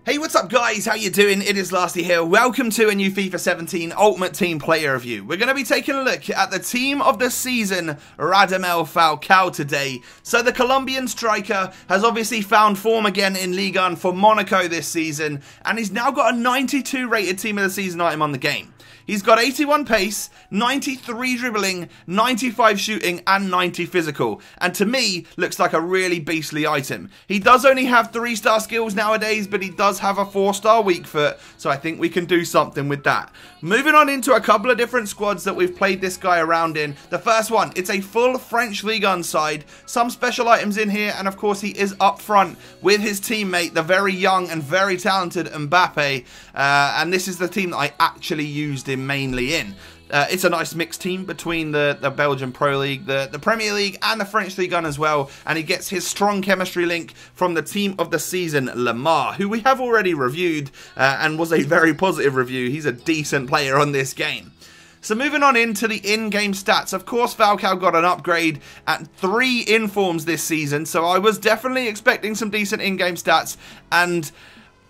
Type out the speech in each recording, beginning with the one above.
Hey, what's up guys? How you doing? It is Lasty here. Welcome to a new FIFA 17 Ultimate Team Player Review. We're going to be taking a look at the Team of the Season, Radamel Falcao today. So the Colombian striker has obviously found form again in Liga 1 for Monaco this season, and he's now got a 92 rated Team of the Season item on the game. He's got 81 pace, 93 dribbling, 95 shooting, and 90 physical. And to me, looks like a really beastly item. He does only have 3-star skills nowadays, but he does have a 4-star weak foot, so I think we can do something with that. Moving on into a couple of different squads that we've played this guy around in. The first one, it's a full French Ligue 1 side. Some special items in here, and of course he is up front with his teammate, the very young and very talented Mbappe. And this is the team that I actually used him mainly in. It's a nice mixed team between the Belgian Pro League, the Premier League, and the French Ligue 1 as well. And he gets his strong chemistry link from the Team of the Season, Lamar, who we have already reviewed and was a very positive review. He's a decent player on this game. So moving on into the in-game stats, of course Falcao got an upgrade at 3 informs this season, so I was definitely expecting some decent in-game stats, and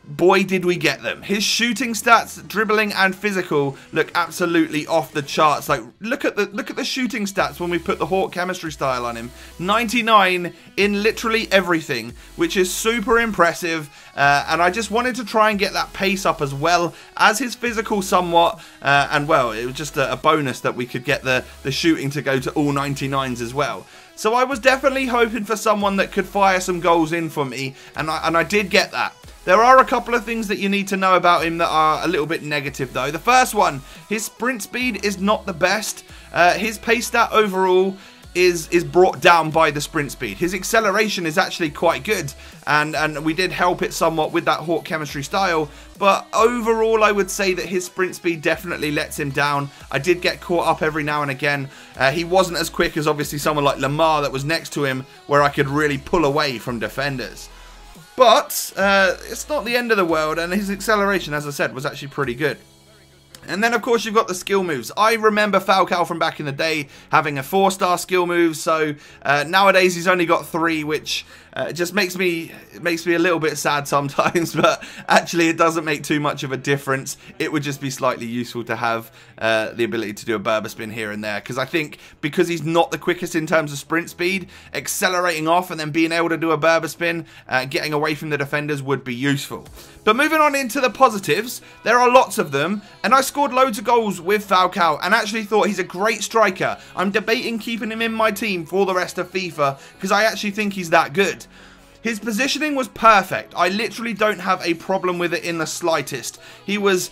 boy did we get them. His shooting stats, dribbling and physical look absolutely off the charts. Like look at the shooting stats when we put the Hawk chemistry style on him. 99 in literally everything, which is super impressive. And I just wanted to try and get that pace up as well as his physical somewhat. And well, it was just a bonus that we could get the shooting to go to all 99s as well. So I was definitely hoping for someone that could fire some goals in for me, and I did get that. There are a couple of things that you need to know about him that are a little bit negative though. The first one, his sprint speed is not the best. His pace stat overall is brought down by the sprint speed. His acceleration is actually quite good, and we did help it somewhat with that Hawk chemistry style, but overall I would say that his sprint speed definitely lets him down. I did get caught up every now and again. He wasn't as quick as obviously someone like Lamar that was next to him, where I could really pull away from defenders. But it's not the end of the world, and his acceleration, as I said, was actually pretty good. And then, of course, you've got the skill moves. I remember Falcao from back in the day having a 4-star skill move, so nowadays he's only got 3, which just makes me a little bit sad sometimes, but actually it doesn't make too much of a difference. It would just be slightly useful to have the ability to do a Berber spin here and there, because I think because he's not the quickest in terms of sprint speed, accelerating off and then being able to do a Berber spin, getting away from the defenders would be useful. But moving on into the positives, there are lots of them, and I scored loads of goals with Falcao and actually thought he's a great striker. I'm debating keeping him in my team for the rest of FIFA because I actually think he's that good. His positioning was perfect. I literally don't have a problem with it in the slightest. He was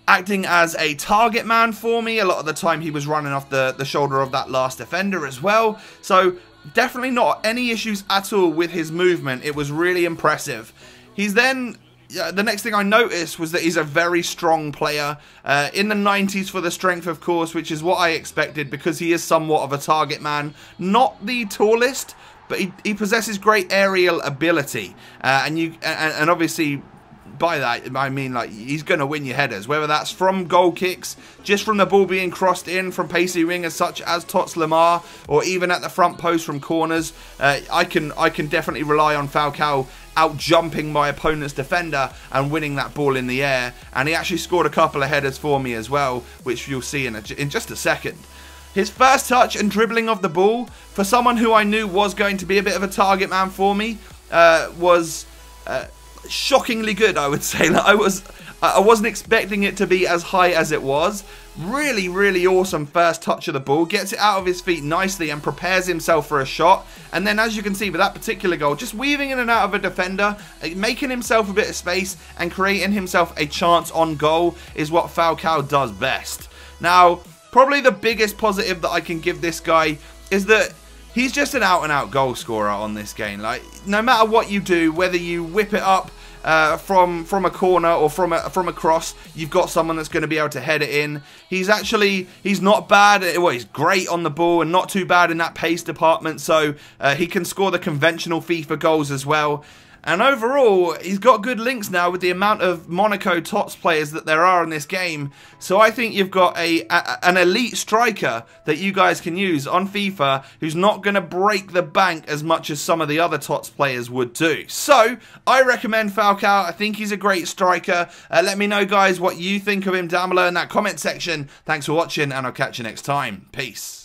acting as a target man for me. A lot of the time he was running off the shoulder of that last defender as well. So definitely not any issues at all with his movement. It was really impressive. He's then... the next thing I noticed was that he's a very strong player, in the 90s for the strength, of course, which is what I expected because he is somewhat of a target man. Not the tallest, but he possesses great aerial ability, and obviously by that I mean like he's going to win your headers, whether that's from goal kicks, just from the ball being crossed in from pacey wingers such as Tots Lamar, or even at the front post from corners. I can definitely rely on Falcao out jumping my opponent's defender and winning that ball in the air, and he actually scored a couple of headers for me as well, which you'll see in just a second. His first touch and dribbling of the ball, for someone who I knew was going to be a bit of a target man for me, was shockingly good, I would say. Like, I wasn't expecting it to be as high as it was. Really, really awesome first touch of the ball. Gets it out of his feet nicely and prepares himself for a shot. And then, as you can see with that particular goal, just weaving in and out of a defender, making himself a bit of space and creating himself a chance on goal is what Falcao does best. Now, probably the biggest positive that I can give this guy is that he's just an out-and-out goal scorer on this game. Like, no matter what you do, whether you whip it up from a corner or from a cross, you've got someone that's going to be able to head it in. He's not bad. Well, he's great on the ball and not too bad in that pace department. So he can score the conventional FIFA goals as well. And overall, he's got good links now with the amount of Monaco Tots players that there are in this game. So I think you've got an elite striker that you guys can use on FIFA who's not going to break the bank as much as some of the other Tots players would do. So I recommend Falcao. I think he's a great striker. Let me know, guys, what you think of him down below in that comment section. Thanks for watching, and I'll catch you next time. Peace.